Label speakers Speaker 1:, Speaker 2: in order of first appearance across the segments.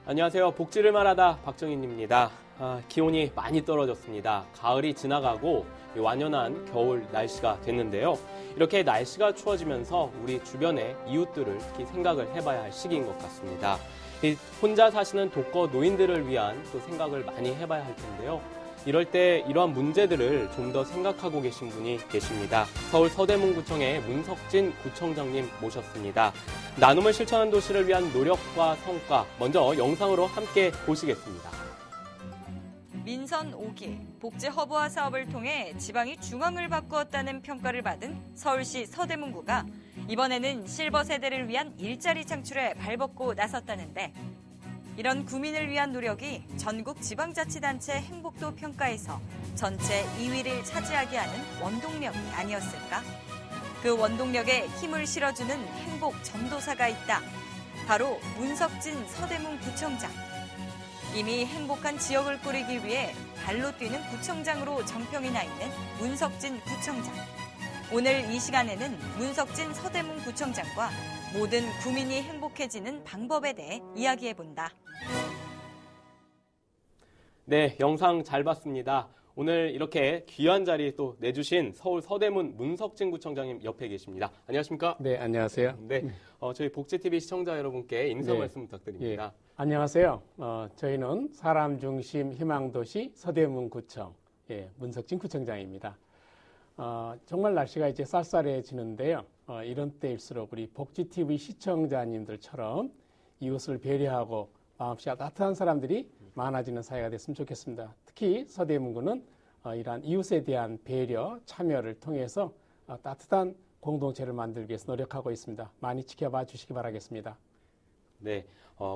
Speaker 1: 안녕하세요. 복지를 말하다 박정인입니다. 기온이 많이 떨어졌습니다. 가을이 지나가고 완연한 겨울 날씨가 됐는데요. 이렇게 날씨가 추워지면서 우리 주변의 이웃들을 특히 생각을 해봐야 할 시기인 것 같습니다. 혼자 사시는 독거 노인들을 위한 또 생각을 많이 해봐야 할 텐데요. 이럴 때 이러한 문제들을 좀 더 생각하고 계신 분이 계십니다. 서울 서대문구청의 문석진 구청장님 모셨습니다. 나눔을 실천하는 도시를 위한 노력과 성과, 먼저 영상으로 함께 보시겠습니다.
Speaker 2: 민선 5기 복지 허브화 사업을 통해 지방이 중앙을 바꾸었다는 평가를 받은 서울시 서대문구가 이번에는 실버 세대를 위한 일자리 창출에 발벗고 나섰다는데, 이런 구민을 위한 노력이 전국 지방자치단체 행복도 평가에서 전체 2위를 차지하게 하는 원동력이 아니었을까? 그 원동력에 힘을 실어주는 행복 전도사가 있다. 바로 문석진 서대문구청장. 이미 행복한 지역을 꾸리기 위해 발로 뛰는 구청장으로 정평이 나 있는 문석진 구청장. 오늘 이 시간에는 문석진 서대문구청장과 모든 구민이 행복해지는 방법에 대해 이야기해본다.
Speaker 1: 네, 영상 잘 봤습니다. 오늘 이렇게 귀한 자리 또 내주신 서울 서대문 문석진 구청장님 옆에 계십니다. 안녕하십니까?
Speaker 3: 네, 안녕하세요.
Speaker 1: 네, 저희 복지TV 시청자 여러분께 인사
Speaker 3: 네.
Speaker 1: 말씀 부탁드립니다.
Speaker 3: 예. 안녕하세요. 저희는 사람 중심 희망도시 서대문구청 문석진 구청장입니다. 정말 날씨가 이제 쌀쌀해지는데요. 이런 때일수록 우리 복지TV 시청자님들처럼 이웃을 배려하고 마음씨가 따뜻한 사람들이 많아지는 사회가 됐으면 좋겠습니다. 특히 서대문구는 이러한 이웃에 대한 배려, 참여를 통해서 따뜻한 공동체를 만들기 위해서 노력하고 있습니다. 많이 지켜봐 주시기 바라겠습니다.
Speaker 1: 네,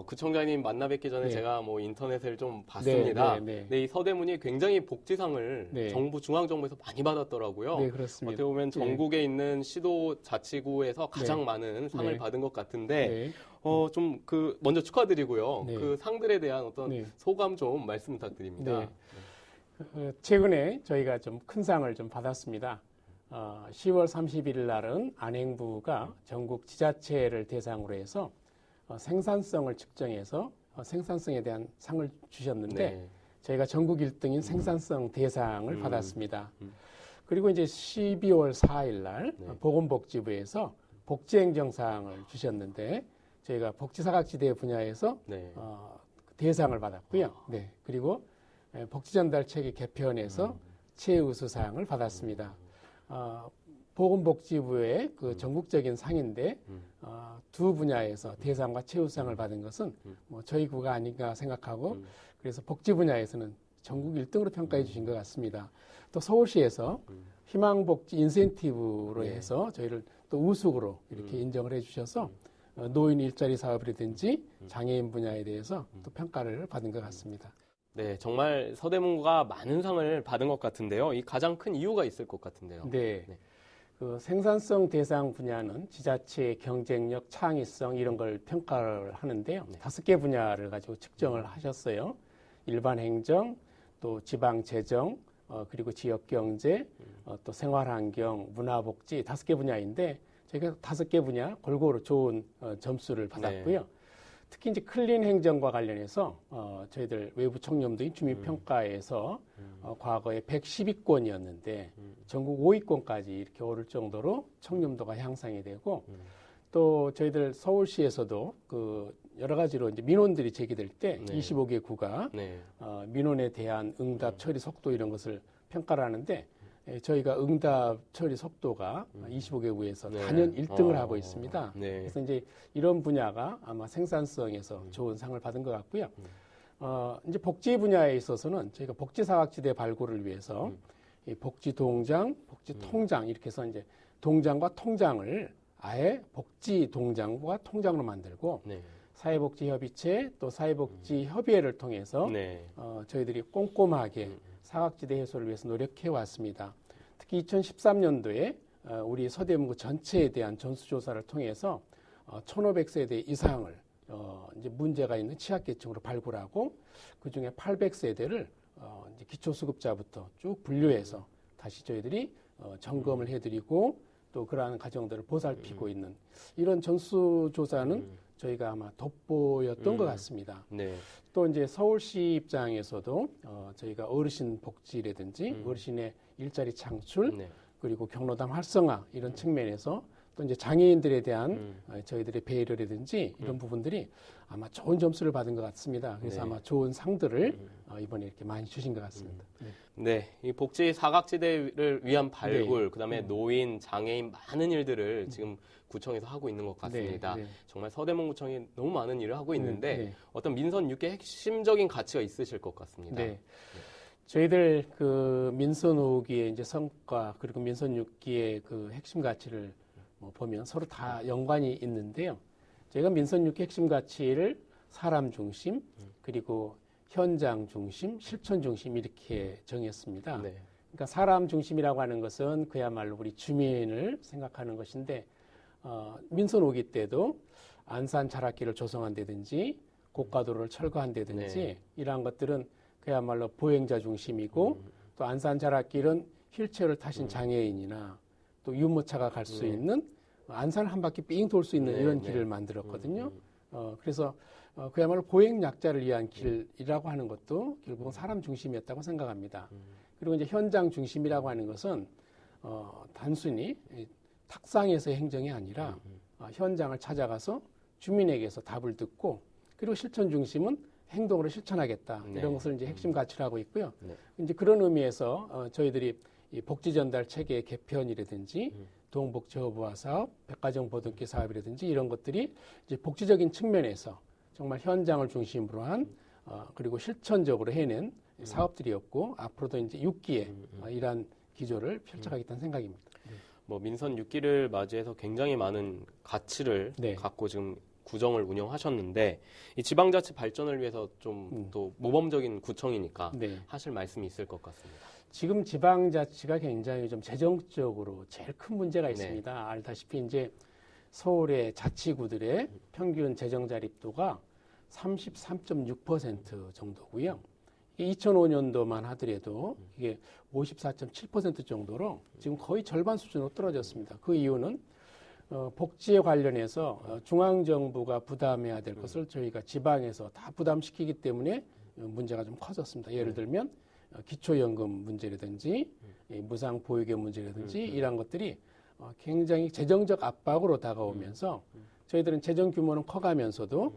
Speaker 1: 구청장님 만나 뵙기 전에
Speaker 3: 네.
Speaker 1: 제가 인터넷을 좀 봤습니다. 네, 이 서대문이 굉장히 복지상을
Speaker 3: 네.
Speaker 1: 중앙정부에서 많이 받았더라고요.
Speaker 3: 네, 그렇습니다.
Speaker 1: 어떻게 보면 전국에 있는 시도자치구에서 가장 많은 상을
Speaker 3: 네.
Speaker 1: 받은 것 같은데,
Speaker 3: 네.
Speaker 1: 먼저 축하드리고요.
Speaker 3: 네.
Speaker 1: 그 상들에 대한 어떤
Speaker 3: 네.
Speaker 1: 소감 좀 말씀 부탁드립니다.
Speaker 3: 네. 최근에 저희가 좀 큰 상을 좀 받았습니다. 10월 31일 날은 안행부가 전국 지자체를 대상으로 해서 생산성을 측정해서 생산성에 대한 상을 주셨는데,
Speaker 1: 네.
Speaker 3: 저희가 전국 1등인 생산성 대상을 받았습니다. 그리고 이제 12월 4일 날 보건복지부에서 복지행정상을 주셨는데, 저희가 복지사각지대 분야에서
Speaker 1: 네.
Speaker 3: 대상을 받았고요. 네. 그리고 복지전달체계 개편에서 최우수상을 받았습니다. 보건복지부의 그 전국적인 상인데 두 분야에서 대상과 최우수상을 받은 것은 저희 구가 아닌가 생각하고, 그래서 복지 분야에서는 전국 1등으로 평가해 주신 것 같습니다. 또 서울시에서 희망복지 인센티브로 해서 저희를 또 우수으로 이렇게 인정을 해 주셔서 노인 일자리 사업이라든지 장애인 분야에 대해서 또 평가를 받은 것 같습니다.
Speaker 1: 네, 정말 서대문구가 많은 상을 받은 것 같은데요. 이 가장 큰 이유가 있을 것 같은데요.
Speaker 3: 네. 그 생산성 대상 분야는 지자체의 경쟁력, 창의성 이런 걸 평가를 하는데요. 5개 분야를 가지고 측정을 하셨어요. 일반 행정, 또 지방 재정, 그리고 지역 경제, 또 생활환경, 문화복지 5개 분야인데, 저희가 5개 분야 골고루 좋은 점수를 받았고요. 특히 이제 클린 행정과 관련해서 저희들 외부 청렴도인 주민평가에서 과거에 110위권이었는데 전국 5위권까지 이렇게 오를 정도로 청렴도가 향상이 되고, 또 저희들 서울시에서도 그 여러 가지로 이제 민원들이 제기될 때 25개 구가 민원에 대한 응답 처리 속도 이런 것을 평가를 하는데, 저희가 응답 처리 속도가 25개 구에서 단연 1등을 하고 있습니다. 그래서 이제 이런 분야가 아마 생산성에서 좋은 상을 받은 것 같고요. 이제 복지 분야에 있어서는 저희가 복지사각지대 발굴을 위해서 이 복지동장, 복지통장 이렇게 해서 이제 동장과 통장을 아예 복지동장과 통장으로 만들고, 사회복지협의체 또 사회복지협의회를 통해서 저희들이 꼼꼼하게 사각지대 해소를 위해서 노력해 왔습니다. 특히 2013년도에 우리 서대문구 전체에 대한 전수조사를 통해서 1,500세대 이상을 이제 문제가 있는 취약계층으로 발굴하고, 그 중에 800세대를 이제 기초수급자부터 쭉 분류해서 다시 저희들이 점검을 해드리고 또 그러한 가정들을 보살피고 있는 이런 전수조사는 저희가 아마 돋보였던 것 같습니다.
Speaker 1: 네.
Speaker 3: 또 이제 서울시 입장에서도 저희가 어르신 복지라든지 어르신의 일자리 창출
Speaker 1: 네.
Speaker 3: 그리고 경로당 활성화 이런 측면에서 또 이제 장애인들에 대한 저희들의 배려라든지 이런 부분들이 아마 좋은 점수를 받은 것 같습니다. 그래서
Speaker 1: 네.
Speaker 3: 아마 좋은 상들을 이번에 이렇게 많이 주신 것 같습니다.
Speaker 1: 네, 이 복지 사각지대를 위한 발굴,
Speaker 3: 네.
Speaker 1: 그다음에 노인, 장애인 많은 일들을 지금 구청에서 하고 있는 것 같습니다.
Speaker 3: 네, 네.
Speaker 1: 정말 서대문구청이 너무 많은 일을 하고 있는데
Speaker 3: 네.
Speaker 1: 어떤 민선 6개 핵심적인 가치가 있으실 것 같습니다.
Speaker 3: 네. 저희들 그 민선 5기의 이제 성과 그리고 민선 6기의 그 핵심 가치를 보면 서로 다 연관이 있는데요. 저희가 민선 6기 핵심 가치를 사람 중심 그리고 현장 중심, 실천 중심 이렇게 정했습니다.
Speaker 1: 네.
Speaker 3: 그러니까 사람 중심이라고 하는 것은 그야말로 우리 주민을 생각하는 것인데 민선 5기 때도 안산 자락길을 조성한다든지 고가도로를 철거한다든지
Speaker 1: 네.
Speaker 3: 이러한 것들은 그야말로 보행자 중심이고 또 안산 자락길은 휠체어를 타신 장애인이나 또 유모차가 갈 수 있는 안산을 한 바퀴 삥 돌 수 있는
Speaker 1: 네,
Speaker 3: 이런
Speaker 1: 네.
Speaker 3: 길을 만들었거든요. 그래서 그야말로 보행 약자를 위한 길이라고 하는 것도 결국은 사람 중심이었다고 생각합니다. 그리고 이제 현장 중심이라고 하는 것은 단순히 탁상에서의 행정이 아니라 현장을 찾아가서 주민에게서 답을 듣고 그리고 실천 중심은 행동으로 실천하겠다.
Speaker 1: 네.
Speaker 3: 이런 것을 이제 핵심 가치로 하고 있고요.
Speaker 1: 네.
Speaker 3: 이제 그런 의미에서 저희들이 이 복지 전달 체계 개편이라든지 동복지허브화 사업, 백화점 보듬기 사업이라든지 이런 것들이 이제 복지적인 측면에서 정말 현장을 중심으로 한 그리고 실천적으로 해낸 사업들이었고 앞으로도 이제 6기에 이러한 기조를 펼쳐가겠다는 생각입니다.
Speaker 1: 뭐 민선 6기를 맞이해서 굉장히 많은 가치를
Speaker 3: 네.
Speaker 1: 갖고 지금 구정을 운영하셨는데 이 지방자치 발전을 위해서 좀 또 모범적인 구청이니까
Speaker 3: 네.
Speaker 1: 하실 말씀이 있을 것 같습니다.
Speaker 3: 지금 지방자치가 굉장히 좀 재정적으로 제일 큰 문제가 있습니다. 알다시피 이제 서울의 자치구들의 평균 재정 자립도가 33.6% 정도고요. 2005년도만 하더라도 이게 54.7% 정도로 지금 거의 절반 수준으로 떨어졌습니다. 그 이유는 복지에 관련해서 중앙정부가 부담해야 될 것을 저희가 지방에서 다 부담시키기 때문에 문제가 좀 커졌습니다. 예를 들면 기초연금 문제라든지 무상보육의 문제라든지 이런 것들이 굉장히 재정적 압박으로 다가오면서 저희들은 재정 규모는 커가면서도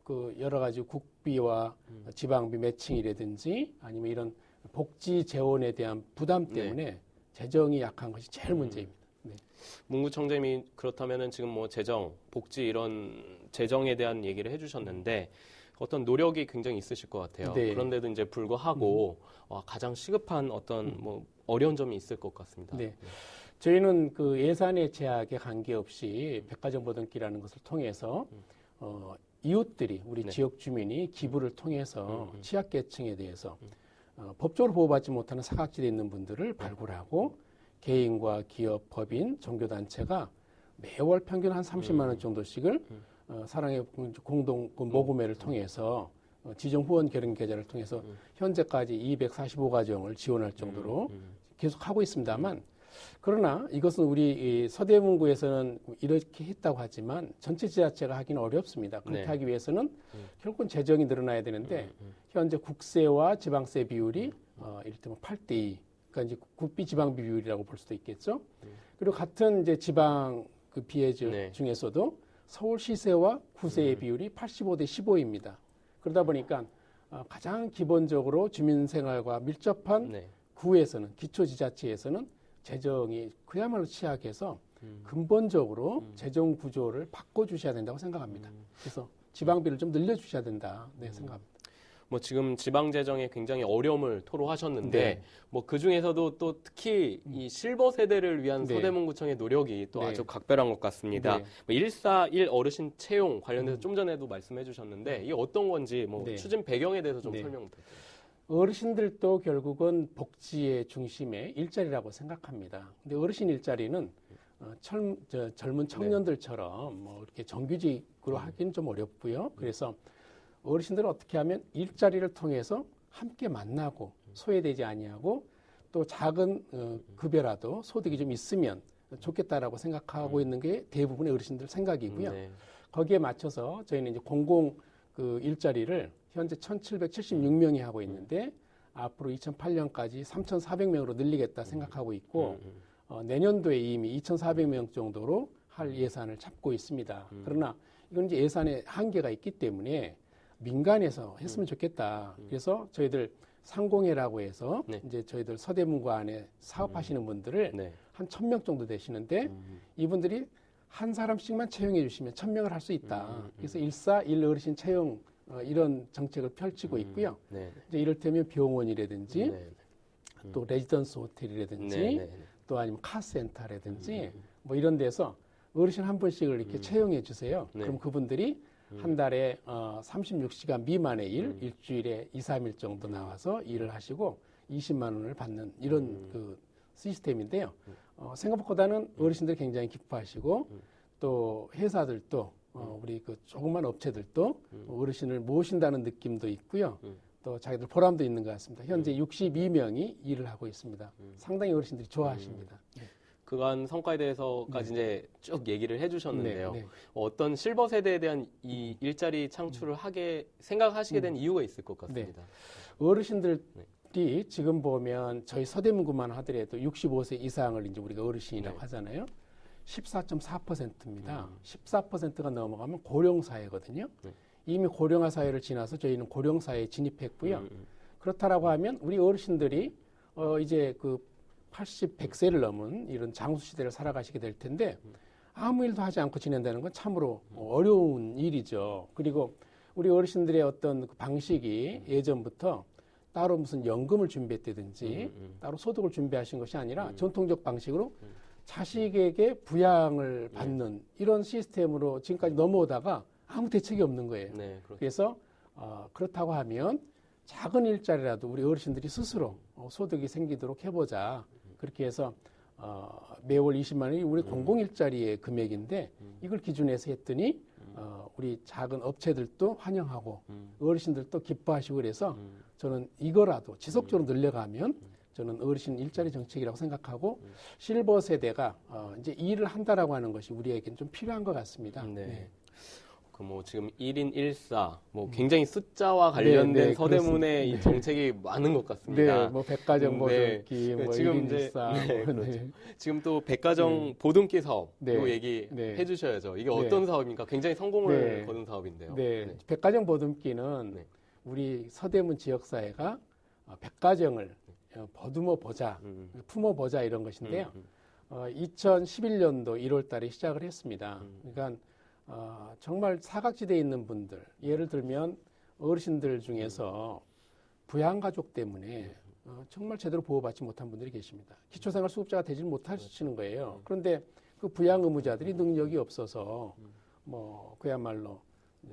Speaker 3: 그 여러 가지 국비와 지방비 매칭이라든지 아니면 이런 복지 재원에 대한 부담 때문에 재정이 약한 것이 제일 문제입니다. 네.
Speaker 1: 문구청장님이 그렇다면은 지금 뭐 재정, 복지 이런 재정에 대한 얘기를 해주셨는데 어떤 노력이 굉장히 있으실 것 같아요.
Speaker 3: 네.
Speaker 1: 그런데도 이제 불구하고 가장 시급한 어떤 뭐 어려운 점이 있을 것 같습니다.
Speaker 3: 네. 저희는 그 예산의 제약에 관계없이 백화점 보듬기라는 것을 통해서 이웃들이 우리 지역 주민이 기부를 통해서 취약계층에 대해서 법적으로 보호받지 못하는 사각지대에 있는 분들을 발굴하고 개인과 기업, 법인, 종교단체가 매월 평균 한 30만 원 정도씩을 사랑의 공동 모금회를 통해서 지정 후원 결연 계좌를 통해서 현재까지 245가정을 지원할 정도로 계속 하고 있습니다만 그러나 이것은 우리 서대문구에서는 이렇게 했다고 하지만 전체 지자체가 하기는 어렵습니다. 그렇게 하기 위해서는 결국은 재정이 늘어나야 되는데 현재 국세와 지방세 비율이 이를테면 8대2 그러니까 이제 국비 지방비 비율이라고 볼 수도 있겠죠. 그리고 같은 이제 지방 그 비례제 중에서도 서울시세와 구세의 비율이 85대 15입니다. 그러다 보니까 가장 기본적으로 주민생활과 밀접한 구에서는 기초지자체에서는 재정이 그야말로 취약해서 근본적으로 재정 구조를 바꿔주셔야 된다고 생각합니다. 그래서 지방비를 좀 늘려주셔야 된다 생각합니다.
Speaker 1: 뭐 지금 지방 재정에 굉장히 어려움을 토로하셨는데 뭐 그 중에서도 또 특히 이 실버 세대를 위한 서대문구청의 노력이 또 아주 각별한 것 같습니다. 뭐 141 어르신 채용 관련해서 좀 전에도 말씀해 주셨는데 이게 어떤 건지 뭐 추진 배경에 대해서 좀 설명 부탁드립니다.
Speaker 3: 어르신들도 결국은 복지의 중심에 일자리라고 생각합니다. 근데 어르신 일자리는 젊은 청년들처럼 뭐 이렇게 정규직으로 하기는 좀 어렵고요. 그래서 어르신들은 어떻게 하면 일자리를 통해서 함께 만나고 소외되지 아니하고 또 작은 급여라도 소득이 좀 있으면 좋겠다라고 생각하고 있는 게 대부분의 어르신들 생각이고요. 거기에 맞춰서 저희는 이제 공공 그 일자리를 현재 1,776명이 하고 있는데 앞으로 2008년까지 3,400명으로 늘리겠다 생각하고 있고 내년도에 이미 2,400명 정도로 할 예산을 잡고 있습니다. 그러나 이건 이제 예산에 한계가 있기 때문에 민간에서 했으면 좋겠다. 그래서 저희들 상공회라고 해서
Speaker 1: 네.
Speaker 3: 이제 저희들 서대문구 안에 사업하시는 분들을
Speaker 1: 네.
Speaker 3: 한 1,000명 정도 되시는데 이분들이 한 사람씩만 채용해 주시면 1,000명을 할 수 있다. 그래서 1사1 어르신 채용 이런 정책을 펼치고 있고요.
Speaker 1: 네.
Speaker 3: 이제 이를테면 병원이라든지
Speaker 1: 네.
Speaker 3: 또 레지던스 호텔이라든지
Speaker 1: 네. 네.
Speaker 3: 또 아니면 카센터라든지 뭐 이런 데서 어르신 한 분씩을 이렇게 채용해 주세요.
Speaker 1: 네.
Speaker 3: 그럼 그분들이 한 달에 36시간 미만의 일주일에 2, 3일 정도 나와서 일을 하시고 20만 원을 받는 이런 그 시스템인데요. 생각보다는 어르신들이 굉장히 기뻐하시고 또 회사들도 우리 그 조그만 업체들도 어르신을 모신다는 느낌도 있고요. 또 자기들 보람도 있는 것 같습니다. 현재 62명이 일을 하고 있습니다. 상당히 어르신들이 좋아하십니다. 네.
Speaker 1: 그간 성과에 대해서까지 이제 쭉 얘기를 해주셨는데요.
Speaker 3: 네, 네.
Speaker 1: 어떤 실버 세대에 대한 이 일자리 창출을 생각하시게 된 이유가 있을 것 같습니다.
Speaker 3: 어르신들이 지금 보면 저희 서대문구만 하더라도 65세 이상을 이제 우리가 어르신이라고
Speaker 1: 네.
Speaker 3: 하잖아요. 14.4%입니다. 14%가 넘어가면 고령사회거든요.
Speaker 1: 네.
Speaker 3: 이미 고령화 사회를 지나서 저희는 고령사회에 진입했고요. 그렇다라고 하면 우리 어르신들이 이제 그 80, 100세를 넘은 이런 장수 시대를 살아가시게 될 텐데 아무 일도 하지 않고 지낸다는 건 참으로 어려운 일이죠. 그리고 우리 어르신들의 어떤 그 방식이 예전부터 따로 무슨 연금을 준비했다든지 따로 소득을 준비하신 것이 아니라 전통적 방식으로 자식에게 부양을 받는 이런 시스템으로 지금까지 넘어오다가 아무 대책이 없는 거예요.
Speaker 1: 네,
Speaker 3: 그래서 그렇다고 하면 작은 일자리라도 우리 어르신들이 스스로 소득이 생기도록 해보자. 그렇게 해서 매월 20만 원이 우리 공공일자리의 금액인데 이걸 기준해서 했더니 우리 작은 업체들도 환영하고 어르신들도 기뻐하시고 그래서 저는 이거라도 지속적으로 늘려가면 저는 어르신 일자리 정책이라고 생각하고 실버 세대가 이제 일을 한다라고 하는 것이 우리에게는 좀 필요한 것 같습니다.
Speaker 1: 네.
Speaker 3: 네.
Speaker 1: 그 뭐 지금 1인 1사 뭐 굉장히 숫자와 관련된
Speaker 3: 네, 네,
Speaker 1: 서대문의 이 정책이 많은 것 같습니다.
Speaker 3: 네, 뭐 백가정 보듬기, 뭐
Speaker 1: 지금
Speaker 3: 1인
Speaker 1: 이제
Speaker 3: 1사,
Speaker 1: 네,
Speaker 3: 뭐,
Speaker 1: 그렇죠.
Speaker 3: 네.
Speaker 1: 지금 또 백가정 보듬기 사업
Speaker 3: 네.
Speaker 1: 요 얘기
Speaker 3: 네.
Speaker 1: 해주셔야죠. 이게
Speaker 3: 네.
Speaker 1: 어떤 사업입니까? 굉장히 성공을
Speaker 3: 네.
Speaker 1: 거둔 사업인데요.
Speaker 3: 네, 백가정 보듬기는
Speaker 1: 네.
Speaker 3: 우리 서대문 지역사회가 백가정을 보듬어 보자, 품어 보자 이런 것인데요. 2011년도 1월 달에 시작을 했습니다. 그러니까 정말 사각지대에 있는 분들, 예를 들면 어르신들 중에서 부양가족 때문에 정말 제대로 보호받지 못한 분들이 계십니다. 기초생활수급자가 되지 못하시는 거예요. 그런데 그 부양 의무자들이 능력이 없어서 뭐 그야말로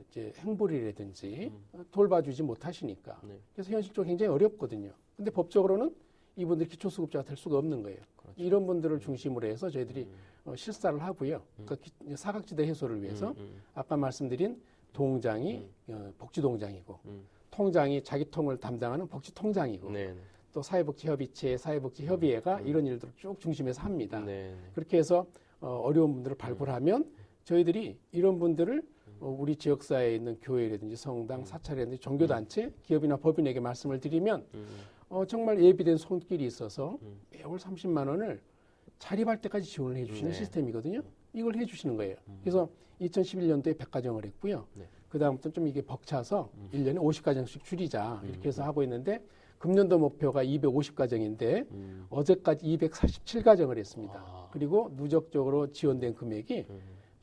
Speaker 3: 이제 행불이라든지 돌봐주지 못하시니까
Speaker 1: 네.
Speaker 3: 그래서 현실적으로 굉장히 어렵거든요. 근데 법적으로는 이분들이 기초수급자가 될 수가 없는 거예요.
Speaker 1: 그렇죠.
Speaker 3: 이런 분들을 중심으로 해서 저희들이 실사를 하고요. 그러니까 사각지대 해소를 위해서 아까 말씀드린 동장이 복지동장이고 통장이 자기 통을 담당하는 복지통장이고
Speaker 1: 네.
Speaker 3: 또 사회복지협의체, 사회복지협의회가 이런 일들을 쭉 중심해서 합니다.
Speaker 1: 네.
Speaker 3: 그렇게 해서 어려운 분들을 발굴하면 저희들이 이런 분들을 우리 지역사회에 있는 교회라든지 성당, 사찰이라든지 종교단체, 기업이나 법인에게 말씀을 드리면 정말 예비된 손길이 있어서 매월 30만 원을 자립할 때까지 지원을 해주시는
Speaker 1: 네.
Speaker 3: 시스템이거든요. 이걸 해주시는 거예요. 그래서 2011년도에 100가정을 했고요.
Speaker 1: 네.
Speaker 3: 그다음부터 좀 이게 벅차서 1년에 50가정씩 줄이자 이렇게 해서 하고 있는데 금년도 목표가 250가정인데 어제까지 247가정을 했습니다. 그리고 누적적으로 지원된 금액이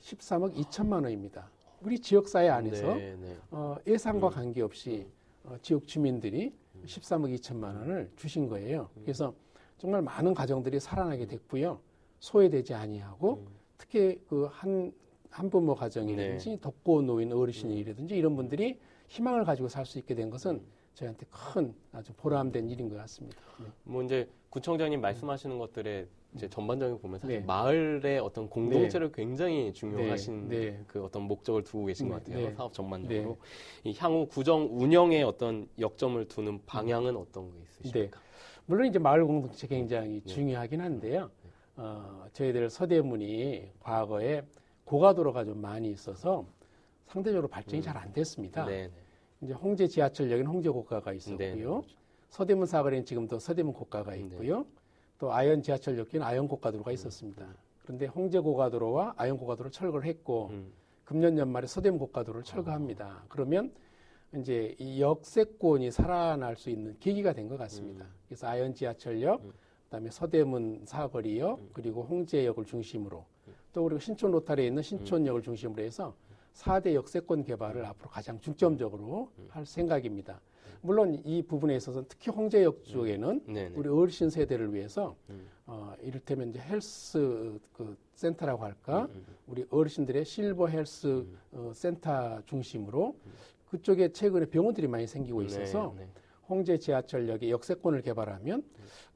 Speaker 3: 13억 2천만 원입니다. 우리 지역사회 안에서
Speaker 1: 네. 네.
Speaker 3: 예산과 관계없이 지역 주민들이 13억 2천만 원을 주신 거예요. 그래서 정말 많은 가정들이 살아나게 됐고요. 소외되지 아니하고 특히 그 한부모 가정이라든지
Speaker 1: 네.
Speaker 3: 독거 노인 어르신이라든지 이런 분들이 희망을 가지고 살 수 있게 된 것은 저희한테 큰 아주 보람된 일인 것 같습니다. 네.
Speaker 1: 뭐 이제 구청장님 말씀하시는 것들의 이제 전반적으로 보면 사실
Speaker 3: 네.
Speaker 1: 마을의 어떤 공동체를 굉장히 중요하신
Speaker 3: 네. 네.
Speaker 1: 그 어떤 목적을 두고 계신 것 같아요.
Speaker 3: 네.
Speaker 1: 사업 전반적으로.
Speaker 3: 네.
Speaker 1: 이 향후 구정 운영에 어떤 역점을 두는 방향은 어떤 게 있으십니까?
Speaker 3: 물론 이제 마을 공동체 굉장히 중요하긴 한데요. 저희들 서대문이 과거에 고가도로가 좀 많이 있어서 상대적으로 발전이 잘 안 됐습니다.
Speaker 1: 네.
Speaker 3: 이제 홍제 지하철역에는 홍제 고가가 있었고요.
Speaker 1: 네.
Speaker 3: 서대문 사거리는 지금도 서대문 고가가 있고요. 또 아현 지하철역에는 아현 고가도로가 있었습니다. 그런데 홍제 고가도로와 아현 고가도로를 철거를 했고 금년 연말에 서대문 고가도로를 철거합니다. 그러면 이제 이 역세권이 살아날 수 있는 계기가 된 것 같습니다. 그래서 아현 지하철역, 그다음에 서대문 사거리역, 그리고 홍제역을 중심으로 또 그리고 신촌 로타리에 있는 신촌역을 중심으로 해서 4대 역세권 개발을 앞으로 가장 중점적으로 할 생각입니다. 물론 이 부분에 있어서는 특히 홍제역 쪽에는 우리 어르신 세대를 위해서 이를테면 이제 헬스 그 센터라고 할까, 우리 어르신들의 실버 헬스 센터 중심으로 그쪽에 최근에 병원들이 많이 생기고 있어서 홍제 지하철역에 역세권을 개발하면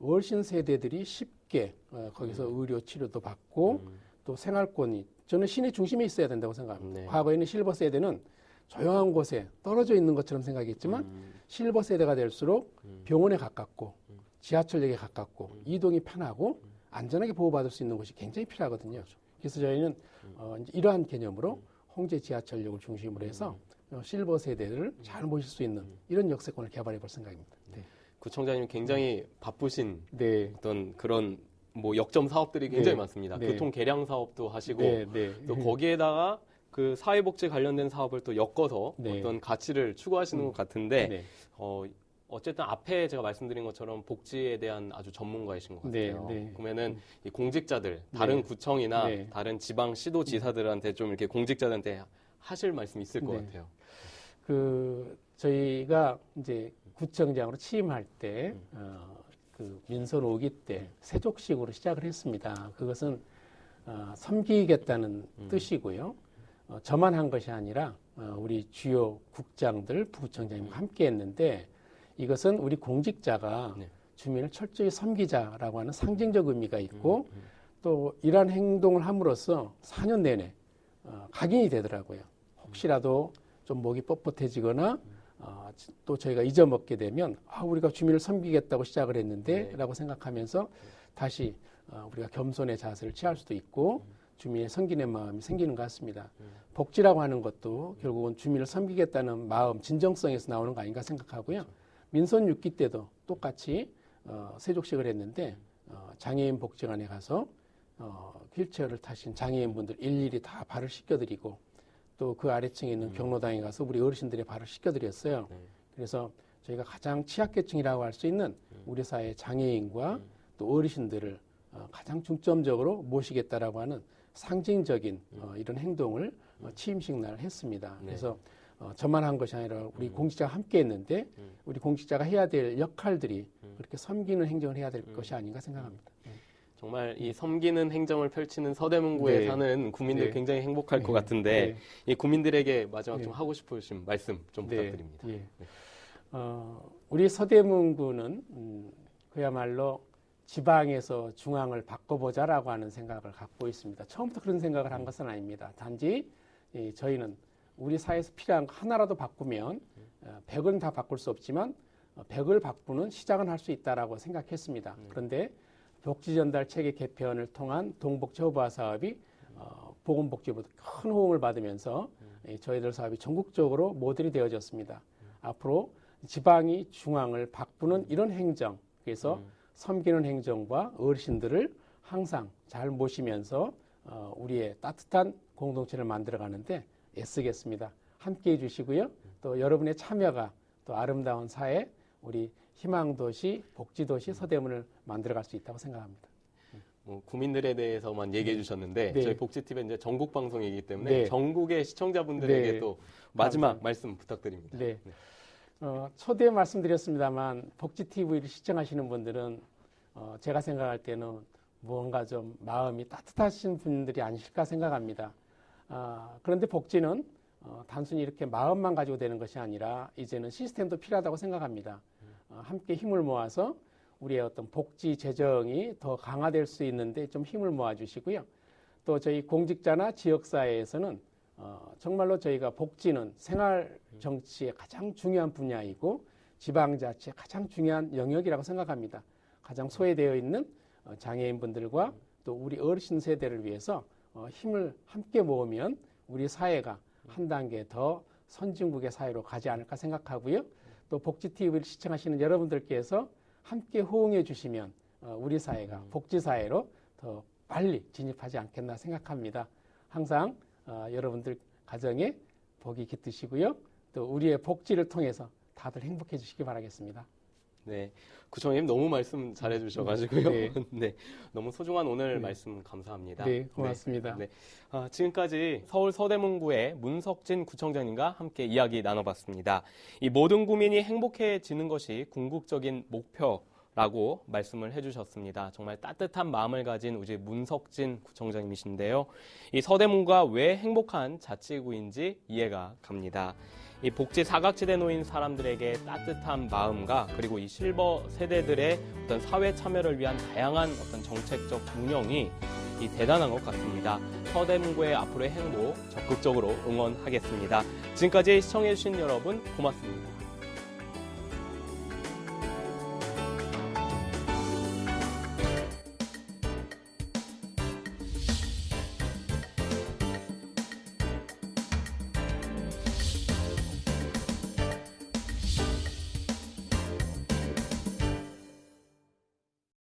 Speaker 3: 어르신 세대들이 쉽게 거기서 의료 치료도 받고 또 생활권이 저는 시내 중심에 있어야 된다고 생각합니다. 과거에는 실버 세대는 조용한 곳에 떨어져 있는 것처럼 생각했지만 실버 세대가 될수록 병원에 가깝고 지하철역에 가깝고 이동이 편하고 안전하게 보호받을 수 있는 곳이 굉장히 필요하거든요. 그래서 저희는 이제 이러한 개념으로 홍제 지하철역을 중심으로 해서 실버 세대를 잘 모실 수 있는 이런 역세권을 개발해 볼 생각입니다. 네.
Speaker 1: 구청장님 굉장히 바쁘신 어떤 그런 뭐 역점 사업들이 굉장히 많습니다. 교통 개량 사업도 하시고 또 거기에다가 그 사회복지 관련된 사업을 또 엮어서 어떤 가치를 추구하시는 것 같은데 어쨌든 앞에 제가 말씀드린 것처럼 복지에 대한 아주 전문가이신 것 같아요. 그러면은 이 공직자들 다른 구청이나 다른 지방 시도 지사들한테 좀 이렇게 공직자들한테 하실 말씀 있을 것 같아요.
Speaker 3: 그 저희가 이제 구청장으로 취임할 때 그 민선 5기 때 세족식으로 시작을 했습니다. 그것은 섬기겠다는 뜻이고요. 저만 한 것이 아니라 우리 주요 국장들, 부구청장님과 함께 했는데 이것은 우리 공직자가 주민을 철저히 섬기자라고 하는 상징적 의미가 있고 또 이러한 행동을 함으로써 4년 내내 각인이 되더라고요. 혹시라도 좀 목이 뻣뻣해지거나 또 저희가 잊어먹게 되면 우리가 주민을 섬기겠다고 시작을 했는데 라고 생각하면서 다시 우리가 겸손의 자세를 취할 수도 있고 주민의 섬기는 마음이 생기는 것 같습니다. 복지라고 하는 것도 결국은 주민을 섬기겠다는 마음, 진정성에서 나오는 거 아닌가 생각하고요. 민선 6기 때도 똑같이 세족식을 했는데 장애인 복지관에 가서 휠체어를 타신 장애인분들 일일이 다 발을 씻겨드리고 또 그 아래층에 있는 경로당에 가서 우리 어르신들의 발을 씻겨드렸어요. 그래서 저희가 가장 취약계층이라고 할 수 있는 우리 사회의 장애인과 또 어르신들을 가장 중점적으로 모시겠다라고 하는 상징적인 이런 행동을 취임식 날 했습니다. 그래서 저만 한 것이 아니라 우리 공직자가 함께 했는데 우리 공직자가 해야 될 역할들이 그렇게 섬기는 행정을 해야 될 것이 아닌가 생각합니다.
Speaker 1: 정말 이 섬기는 행정을 펼치는 서대문구에 사는 국민들 굉장히 행복할 것 같은데 이 국민들에게 마지막 좀 하고 싶으신 말씀 좀 부탁드립니다.
Speaker 3: 우리 서대문구는 그야말로 지방에서 중앙을 바꿔보자라고 하는 생각을 갖고 있습니다. 처음부터 그런 생각을 한 것은 아닙니다. 단지 저희는 우리 사회에서 필요한 거 하나라도 바꾸면 100은 다 바꿀 수 없지만 100을 바꾸는 시작은 할 수 있다라고 생각했습니다. 그런데 복지전달 체계 개편을 통한 동복지 허브화 사업이 보건복지부도 큰 호응을 받으면서 저희들 사업이 전국적으로 모델이 되어졌습니다. 앞으로 지방이 중앙을 바꾸는 이런 행정, 그래서 섬기는 행정과 어르신들을 항상 잘 모시면서 우리의 따뜻한 공동체를 만들어가는데 애쓰겠습니다. 함께해 주시고요. 또 여러분의 참여가 또 아름다운 사회, 우리 희망도시, 복지도시 서대문을 만들어갈 수 있다고 생각합니다.
Speaker 1: 국민들에 대해서만 얘기해 주셨는데 저희 복지TV는 이제 전국 방송이기 때문에 전국의 시청자분들에게 또 마지막 말씀 부탁드립니다.
Speaker 3: 초대 말씀드렸습니다만 복지TV를 시청하시는 분들은 제가 생각할 때는 무언가 좀 마음이 따뜻하신 분들이 아니실까 생각합니다. 그런데 복지는 단순히 이렇게 마음만 가지고 되는 것이 아니라 이제는 시스템도 필요하다고 생각합니다. 함께 힘을 모아서 우리의 어떤 복지 재정이 더 강화될 수 있는데 좀 힘을 모아주시고요. 또 저희 공직자나 지역사회에서는 정말로 저희가 복지는 생활 정치의 가장 중요한 분야이고 지방자치의 가장 중요한 영역이라고 생각합니다. 가장 소외되어 있는 장애인분들과 또 우리 어르신 세대를 위해서 힘을 함께 모으면 우리 사회가 한 단계 더 선진국의 사회로 가지 않을까 생각하고요. 또 복지TV를 시청하시는 여러분들께서 함께 호응해 주시면 우리 사회가 복지사회로 더 빨리 진입하지 않겠나 생각합니다. 항상 여러분들 가정에 복이 깃드시고요. 또 우리의 복지를 통해서 다들 행복해 주시기 바라겠습니다.
Speaker 1: 네, 구청장님 너무 말씀 잘해 주셔가지고요.
Speaker 3: 네.
Speaker 1: 네, 너무 소중한 오늘 말씀 감사합니다.
Speaker 3: 네, 고맙습니다.
Speaker 1: 네, 지금까지 서울 서대문구의 문석진 구청장님과 함께 이야기 나눠봤습니다. 이 모든 구민이 행복해지는 것이 궁극적인 목표라고 말씀을 해주셨습니다. 정말 따뜻한 마음을 가진 우리 문석진 구청장님이신데요. 이 서대문구가 왜 행복한 자치구인지 이해가 갑니다. 이 복지 사각지대에 놓인 사람들에게 따뜻한 마음과 그리고 이 실버 세대들의 어떤 사회 참여를 위한 다양한 어떤 정책적 운영이 이 대단한 것 같습니다. 서대문구의 앞으로의 행복 적극적으로 응원하겠습니다. 지금까지 시청해주신 여러분 고맙습니다.